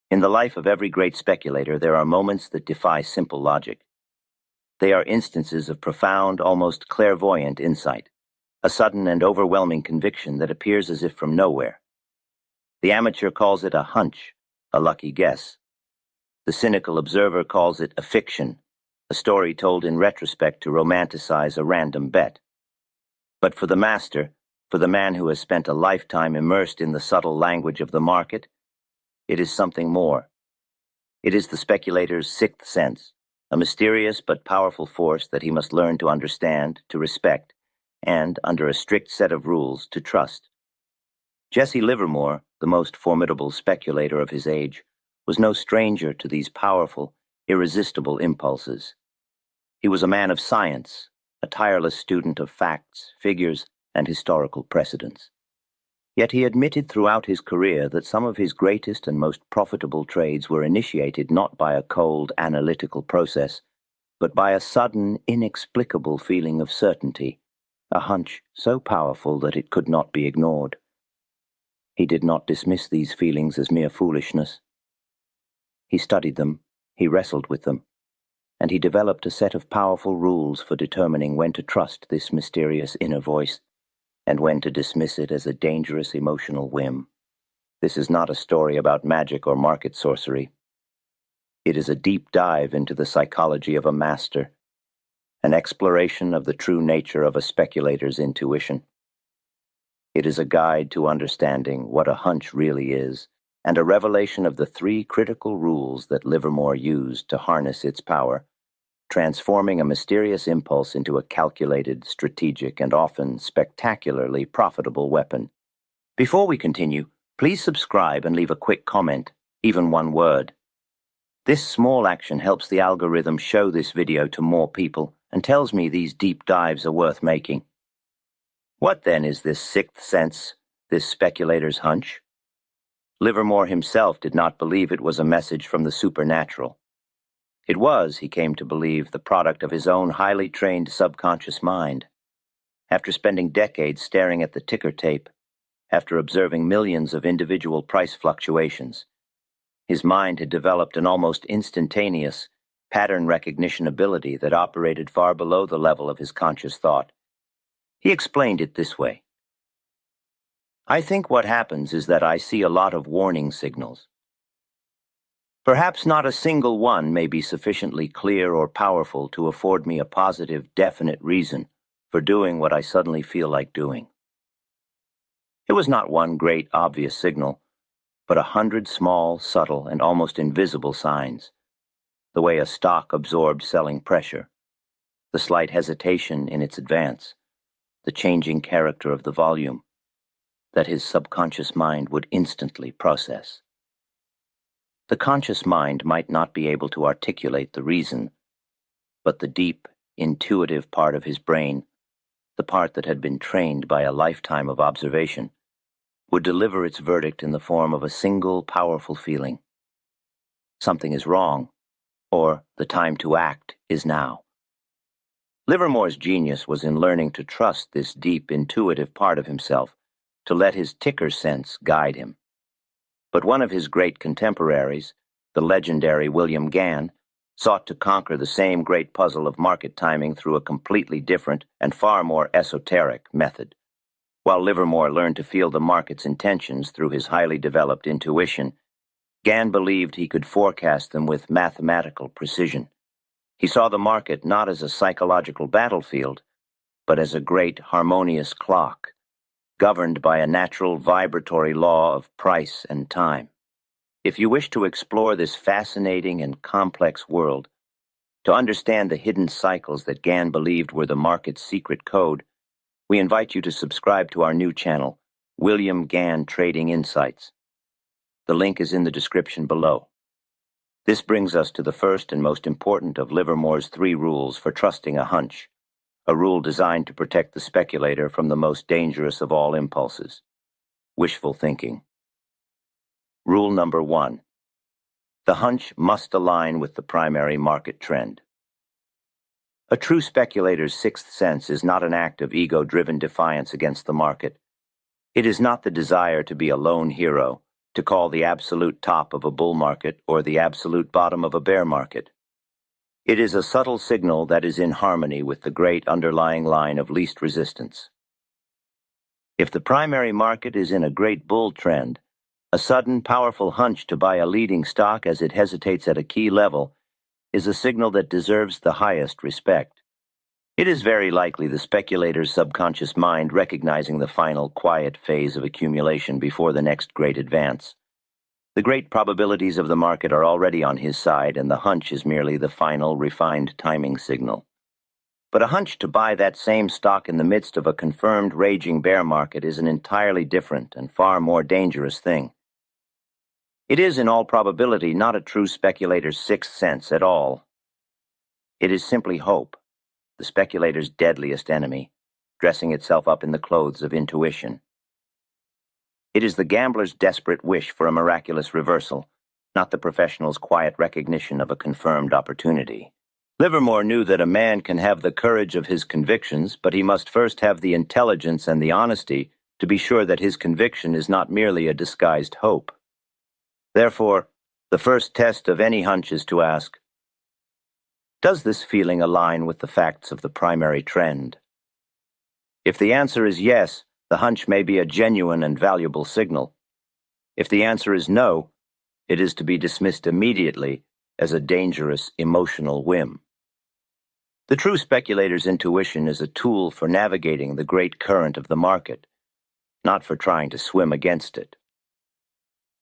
In the life of every great speculator, there are moments that defy simple logic. They are instances of profound, almost clairvoyant insight, a sudden and overwhelming conviction that appears as if from nowhere. The amateur calls it a hunch, a lucky guess. The cynical observer calls it a fiction, a story told in retrospect to romanticize a random bet. But for the master, for the man who has spent a lifetime immersed in the subtle language of the market, it is something more. It is the speculator's sixth sense, a mysterious but powerful force that he must learn to understand, to respect, and, under a strict set of rules, to trust. Jesse Livermore, the most formidable speculator of his age, was no stranger to these powerful, irresistible impulses. He was a man of science, a tireless student of facts, figures, and historical precedents. Yet he admitted throughout his career that some of his greatest and most profitable trades were initiated not by a cold, analytical process, but by a sudden, inexplicable feeling of certainty, a hunch so powerful that it could not be ignored. He did not dismiss these feelings as mere foolishness. He studied them, he wrestled with them, and he developed a set of powerful rules for determining when to trust this mysterious inner voice and when to dismiss it as a dangerous emotional whim. This is not a story about magic or market sorcery. It is a deep dive into the psychology of a master, an exploration of the true nature of a speculator's intuition. It is a guide to understanding what a hunch really is, and a revelation of the three critical rules that Livermore used to harness its power, transforming a mysterious impulse into a calculated, strategic, and often spectacularly profitable weapon. Before we continue, please subscribe and leave a quick comment, even one word. This small action helps the algorithm show this video to more people and tells me these deep dives are worth making. What then is this sixth sense, this speculator's hunch? Livermore himself did not believe it was a message from the supernatural. It was, he came to believe, the product of his own highly trained subconscious mind. After spending decades staring at the ticker tape, after observing millions of individual price fluctuations, his mind had developed an almost instantaneous pattern recognition ability that operated far below the level of his conscious thought. He explained it this way. I think what happens is that I see a lot of warning signals. Perhaps not a single one may be sufficiently clear or powerful to afford me a positive, definite reason for doing what I suddenly feel like doing. It was not one great, obvious signal, but 100 small, subtle, and almost invisible signs. The way a stock absorbed selling pressure, the slight hesitation in its advance, the changing character of the volume, that his subconscious mind would instantly process. The conscious mind might not be able to articulate the reason, but the deep, intuitive part of his brain, the part that had been trained by a lifetime of observation, would deliver its verdict in the form of a single powerful feeling. Something is wrong, or the time to act is now. Livermore's genius was in learning to trust this deep, intuitive part of himself, to let his ticker sense guide him. But one of his great contemporaries, the legendary Gann, sought to conquer the same great puzzle of market timing through a completely different and far more esoteric method. While Livermore learned to feel the market's intentions through his highly developed intuition, Gann believed he could forecast them with mathematical precision. He saw the market not as a psychological battlefield, but as a great harmonious clock, governed by a natural vibratory law of price and time. If you wish to explore this fascinating and complex world, to understand the hidden cycles that Gann believed were the market's secret code, we invite you to subscribe to our new channel, Gann Trading Insights. The link is in the description below. This brings us to the first and most important of Livermore's 3 rules for trusting a hunch, a rule designed to protect the speculator from the most dangerous of all impulses, wishful thinking. Rule number 1. The hunch must align with the primary market trend. A true speculator's sixth sense is not an act of ego-driven defiance against the market. It is not the desire to be a lone hero, to call the absolute top of a bull market or the absolute bottom of a bear market. It is a subtle signal that is in harmony with the great underlying line of least resistance. If the primary market is in a great bull trend, a sudden, powerful hunch to buy a leading stock as it hesitates at a key level is a signal that deserves the highest respect. It is very likely the speculator's subconscious mind recognizing the final quiet phase of accumulation before the next great advance. The great probabilities of the market are already on his side, and the hunch is merely the final, refined timing signal. But a hunch to buy that same stock in the midst of a confirmed raging bear market is an entirely different and far more dangerous thing. It is, in all probability, not a true speculator's sixth sense at all. It is simply hope, the speculator's deadliest enemy, dressing itself up in the clothes of intuition. It is the gambler's desperate wish for a miraculous reversal, not the professional's quiet recognition of a confirmed opportunity. Livermore knew that a man can have the courage of his convictions, but he must first have the intelligence and the honesty to be sure that his conviction is not merely a disguised hope. Therefore, the first test of any hunch is to ask, does this feeling align with the facts of the primary trend? If the answer is yes, the hunch may be a genuine and valuable signal. If the answer is no, it is to be dismissed immediately as a dangerous emotional whim. The true speculator's intuition is a tool for navigating the great current of the market, not for trying to swim against it.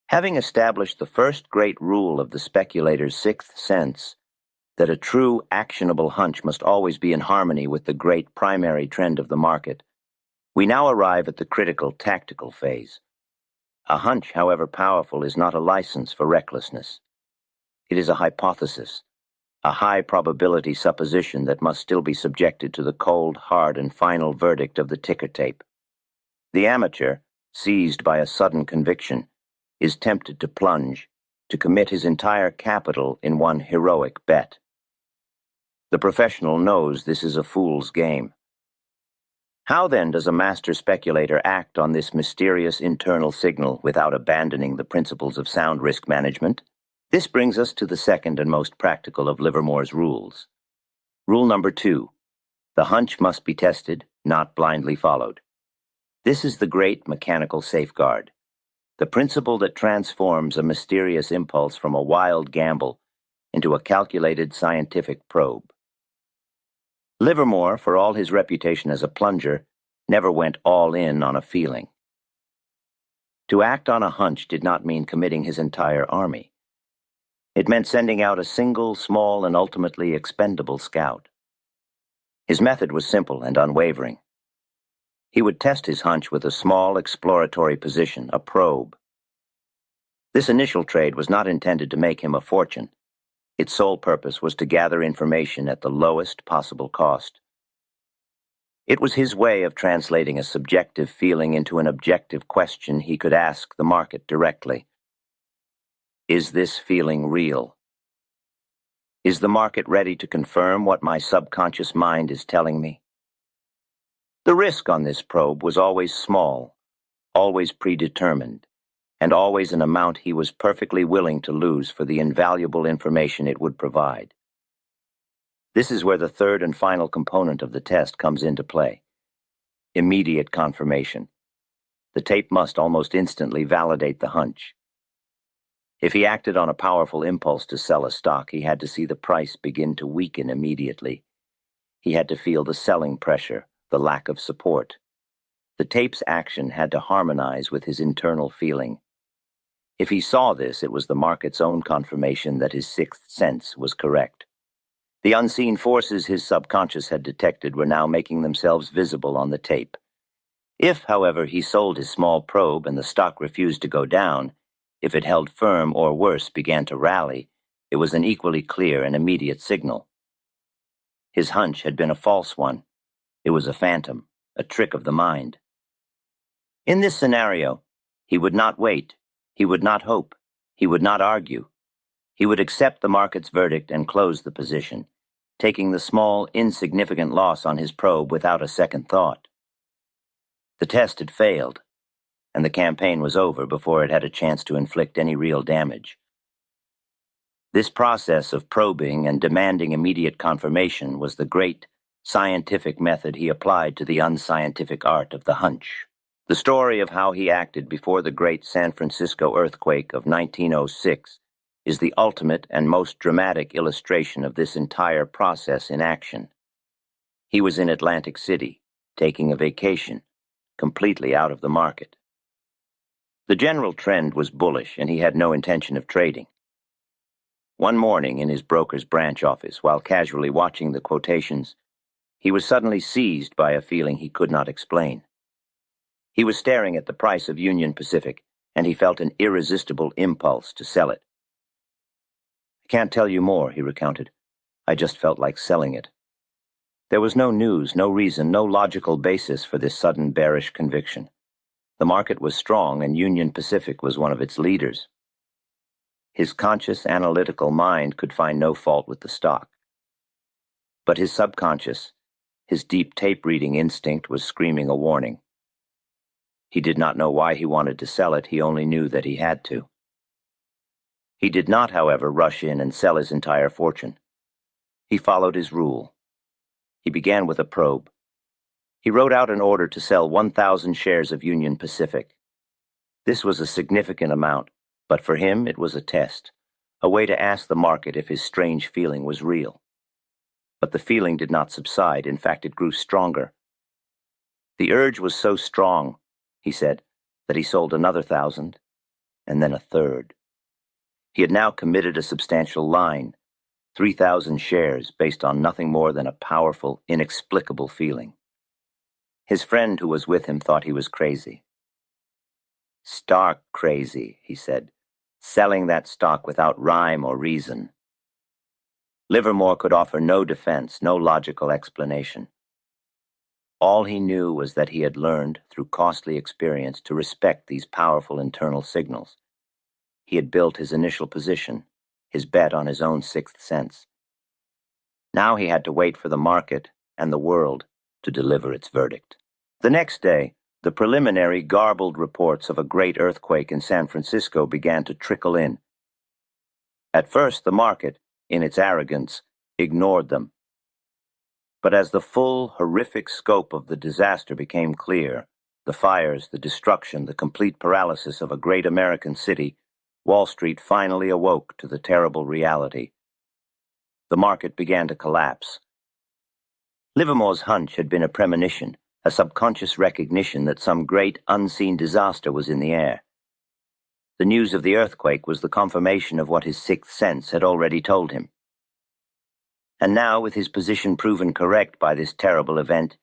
Having established the first great rule of the speculator's sixth sense, that a true, actionable hunch must always be in harmony with the great primary trend of the market, we now arrive at the critical tactical phase. A hunch, however powerful, is not a license for recklessness. It is a hypothesis, a high probability supposition that must still be subjected to the cold, hard, and final verdict of the ticker tape. The amateur, seized by a sudden conviction, is tempted to plunge, to commit his entire capital in one heroic bet. The professional knows this is a fool's game. How then does a master speculator act on this mysterious internal signal without abandoning the principles of sound risk management? This brings us to the second and most practical of Livermore's rules. Rule number 2. The hunch must be tested, not blindly followed. This is the great mechanical safeguard, the principle that transforms a mysterious impulse from a wild gamble into a calculated scientific probe. Livermore, for all his reputation as a plunger, never went all in on a feeling. To act on a hunch did not mean committing his entire army. It meant sending out a single, small, and ultimately expendable scout. His method was simple and unwavering. He would test his hunch with a small exploratory position, a probe. This initial trade was not intended to make him a fortune. Its sole purpose was to gather information at the lowest possible cost. It was his way of translating a subjective feeling into an objective question he could ask the market directly. Is this feeling real? Is the market ready to confirm what my subconscious mind is telling me? The risk on this probe was always small, always predetermined, and always an amount he was perfectly willing to lose for the invaluable information it would provide. This is where the third and final component of the test comes into play. Immediate confirmation. The tape must almost instantly validate the hunch. If he acted on a powerful impulse to sell a stock, he had to see the price begin to weaken immediately. He had to feel the selling pressure, the lack of support. The tape's action had to harmonize with his internal feeling. If he saw this, it was the market's own confirmation that his sixth sense was correct. The unseen forces his subconscious had detected were now making themselves visible on the tape. If, however, he sold his small probe and the stock refused to go down, if it held firm or worse began to rally, it was an equally clear and immediate signal. His hunch had been a false one. It was a phantom, a trick of the mind. In this scenario, he would not wait, he would not hope, he would not argue. He would accept the market's verdict and close the position, taking the small, insignificant loss on his probe without a second thought. The test had failed, and the campaign was over before it had a chance to inflict any real damage. This process of probing and demanding immediate confirmation was the great scientific method he applied to the unscientific art of the hunch. The story of how he acted before the great San Francisco earthquake of 1906 is the ultimate and most dramatic illustration of this entire process in action. He was in Atlantic City, taking a vacation, completely out of the market. The general trend was bullish, and he had no intention of trading. One morning in his broker's branch office, while casually watching the quotations, he was suddenly seized by a feeling he could not explain. He was staring at the price of Union Pacific, and he felt an irresistible impulse to sell it. "I can't tell you more," he recounted. "I just felt like selling it." There was no news, no reason, no logical basis for this sudden bearish conviction. The market was strong, and Union Pacific was one of its leaders. His conscious, analytical mind could find no fault with the stock. But his subconscious, his deep tape-reading instinct was screaming a warning. He did not know why he wanted to sell it, he only knew that he had to. He did not, however, rush in and sell his entire fortune. He followed his rule. He began with a probe. He wrote out an order to sell 1,000 shares of Union Pacific. This was a significant amount, but for him it was a test, a way to ask the market if his strange feeling was real. But the feeling did not subside. In fact, it grew stronger. The urge was so strong, he said, that he sold another 1,000, and then a third. He had now committed a substantial line, 3,000 shares based on nothing more than a powerful, inexplicable feeling. His friend who was with him thought he was crazy. "Stark crazy," he said, "selling that stock without rhyme or reason." Livermore could offer no defense, no logical explanation. All he knew was that he had learned, through costly experience, to respect these powerful internal signals. He had built his initial position, his bet on his own sixth sense. Now he had to wait for the market and the world to deliver its verdict. The next day, the preliminary garbled reports of a great earthquake in San Francisco began to trickle in. At first, the market, in its arrogance, ignored them. But as the full, horrific scope of the disaster became clear, the fires, the destruction, the complete paralysis of a great American city, Wall Street finally awoke to the terrible reality. The market began to collapse. Livermore's hunch had been a premonition, a subconscious recognition that some great unseen disaster was in the air. The news of the earthquake was the confirmation of what his sixth sense had already told him. And now, with his position proven correct by this terrible event,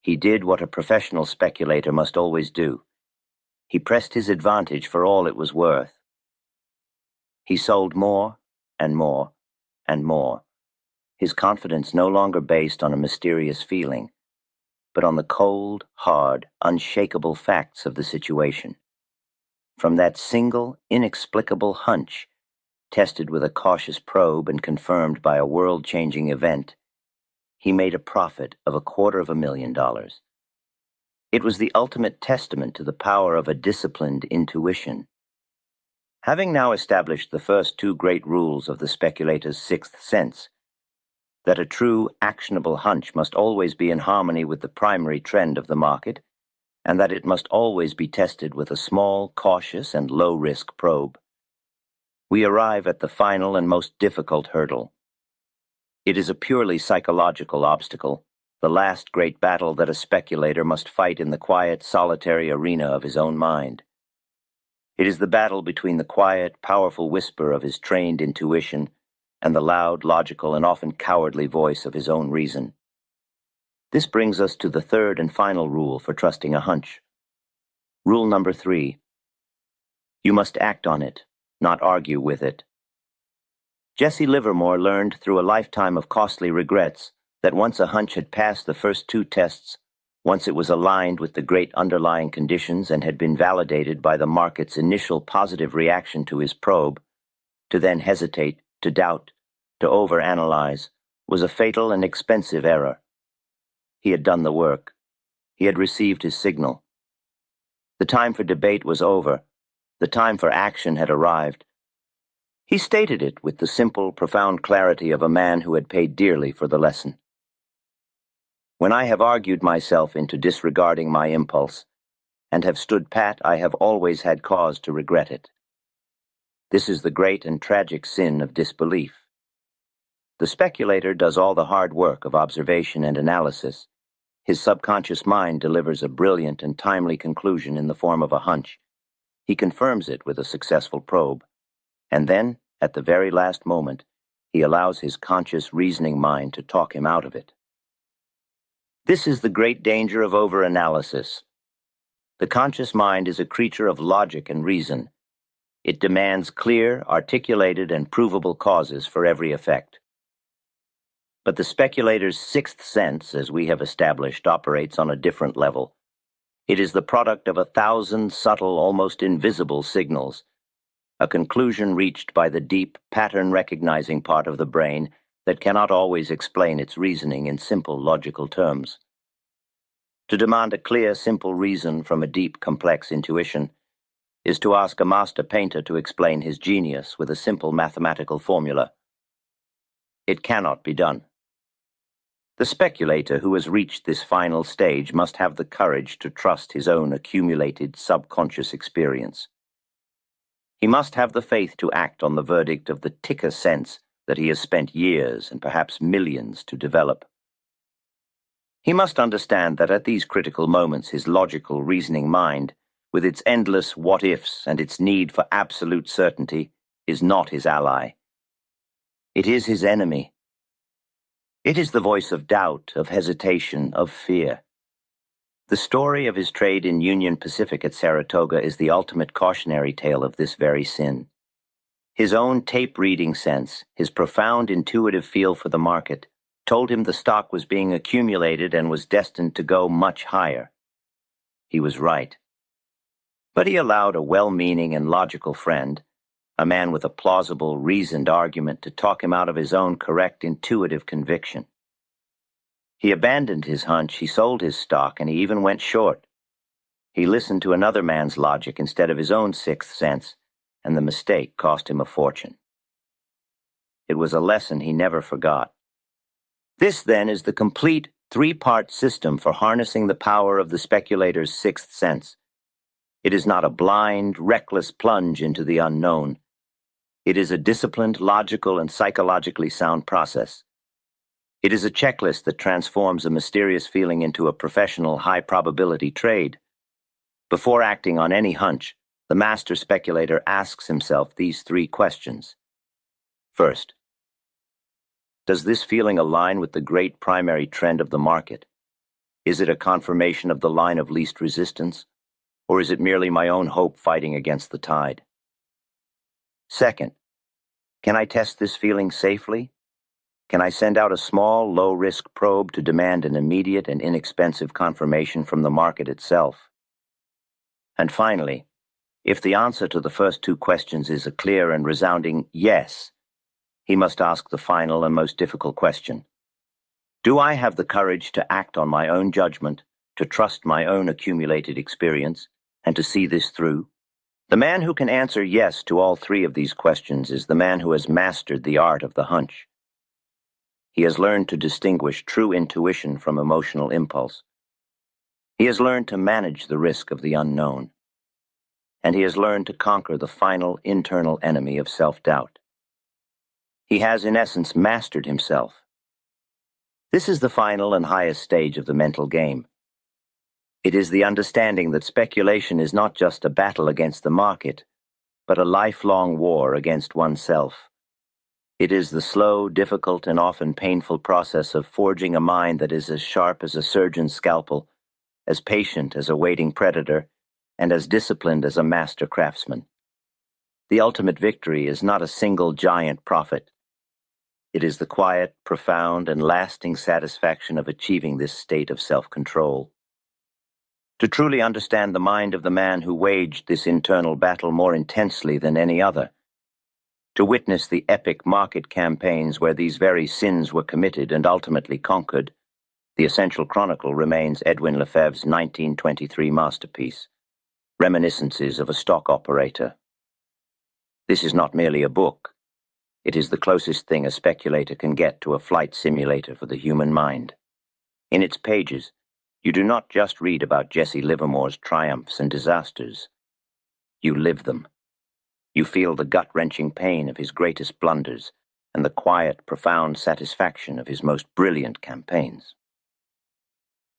he did what a professional speculator must always do. He pressed his advantage for all it was worth. He sold more and more and more, his confidence no longer based on a mysterious feeling, but on the cold, hard, unshakable facts of the situation. From that single, inexplicable hunch, tested with a cautious probe and confirmed by a world-changing event, he made a profit of $250,000. It was the ultimate testament to the power of a disciplined intuition. Having now established the first two great rules of the speculator's sixth sense, that a true, actionable hunch must always be in harmony with the primary trend of the market, and that it must always be tested with a small, cautious, and low-risk probe, we arrive at the final and most difficult hurdle. It is a purely psychological obstacle, the last great battle that a speculator must fight in the quiet, solitary arena of his own mind. It is the battle between the quiet, powerful whisper of his trained intuition and the loud, logical, and often cowardly voice of his own reason. This brings us to the third and final rule for trusting a hunch. Rule number 3. You must act on it, not argue with it. Jesse Livermore learned through a lifetime of costly regrets that once a hunch had passed the first two tests, once it was aligned with the great underlying conditions and had been validated by the market's initial positive reaction to his probe, to then hesitate, to doubt, to overanalyze, was a fatal and expensive error. He had done the work. He had received his signal. The time for debate was over. The time for action had arrived. He stated it with the simple, profound clarity of a man who had paid dearly for the lesson. When I have argued myself into disregarding my impulse, and have stood pat, I have always had cause to regret it. This is the great and tragic sin of disbelief. The speculator does all the hard work of observation and analysis. His subconscious mind delivers a brilliant and timely conclusion in the form of a hunch. He confirms it with a successful probe. And then, at the very last moment, he allows his conscious reasoning mind to talk him out of it. This is the great danger of overanalysis. The conscious mind is a creature of logic and reason. It demands clear, articulated, and provable causes for every effect. But the speculator's sixth sense, as we have established, operates on a different level. It is the product of 1,000 subtle, almost invisible signals, a conclusion reached by the deep, pattern-recognizing part of the brain that cannot always explain its reasoning in simple, logical terms. To demand a clear, simple reason from a deep, complex intuition is to ask a master painter to explain his genius with a simple mathematical formula. It cannot be done. The speculator who has reached this final stage must have the courage to trust his own accumulated subconscious experience. He must have the faith to act on the verdict of the ticker sense that he has spent years and perhaps millions to develop. He must understand that at these critical moments his logical, reasoning mind, with its endless what-ifs and its need for absolute certainty, is not his ally. It is his enemy. It is the voice of doubt, of hesitation, of fear. The story of his trade in Union Pacific at Saratoga is the ultimate cautionary tale of this very sin. His own tape-reading sense, his profound intuitive feel for the market, told him the stock was being accumulated and was destined to go much higher. He was right. But he allowed a well-meaning and logical friend, a man with a plausible, reasoned argument, to talk him out of his own correct, intuitive conviction. He abandoned his hunch, he sold his stock, and he even went short. He listened to another man's logic instead of his own sixth sense, and the mistake cost him a fortune. It was a lesson he never forgot. This, then, is the complete three-part system for harnessing the power of the speculator's sixth sense. It is not a blind, reckless plunge into the unknown. It is a disciplined, logical, and psychologically sound process. It is a checklist that transforms a mysterious feeling into a professional, high-probability trade. Before acting on any hunch, the master speculator asks himself these three questions. First, does this feeling align with the great primary trend of the market? Is it a confirmation of the line of least resistance, or is it merely my own hope fighting against the tide? Second, can I test this feeling safely? Can I send out a small, low-risk probe to demand an immediate and inexpensive confirmation from the market itself? And finally, if the answer to the first two questions is a clear and resounding yes, he must ask the final and most difficult question. Do I have the courage to act on my own judgment, to trust my own accumulated experience, and to see this through? The man who can answer yes to all three of these questions is the man who has mastered the art of the hunch. He has learned to distinguish true intuition from emotional impulse. He has learned to manage the risk of the unknown. And he has learned to conquer the final internal enemy of self-doubt. He has, in essence, mastered himself. This is the final and highest stage of the mental game. It is the understanding that speculation is not just a battle against the market, but a lifelong war against oneself. It is the slow, difficult, and often painful process of forging a mind that is as sharp as a surgeon's scalpel, as patient as a waiting predator, and as disciplined as a master craftsman. The ultimate victory is not a single giant profit. It is the quiet, profound, and lasting satisfaction of achieving this state of self-control. To truly understand the mind of the man who waged this internal battle more intensely than any other, to witness the epic market campaigns where these very sins were committed and ultimately conquered, the essential chronicle remains Edwin Lefebvre's 1923 masterpiece. Reminiscences of a Stock Operator. This is not merely a book. It is the closest thing a speculator can get to a flight simulator for the human mind. In its pages, you do not just read about Jesse Livermore's triumphs and disasters. You live them. You feel the gut-wrenching pain of his greatest blunders and the quiet, profound satisfaction of his most brilliant campaigns.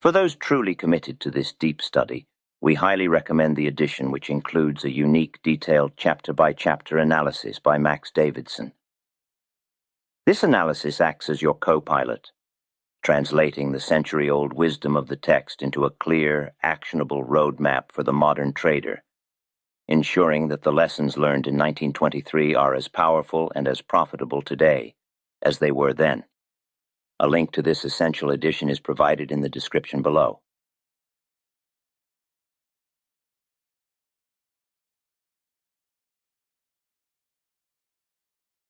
For those truly committed to this deep study, we highly recommend the edition which includes a unique, detailed chapter-by-chapter analysis by Max Davidson. This analysis acts as your co-pilot, translating the century-old wisdom of the text into a clear, actionable roadmap for the modern trader, ensuring that the lessons learned in 1923 are as powerful and as profitable today as they were then. A link to this essential edition is provided in the description below.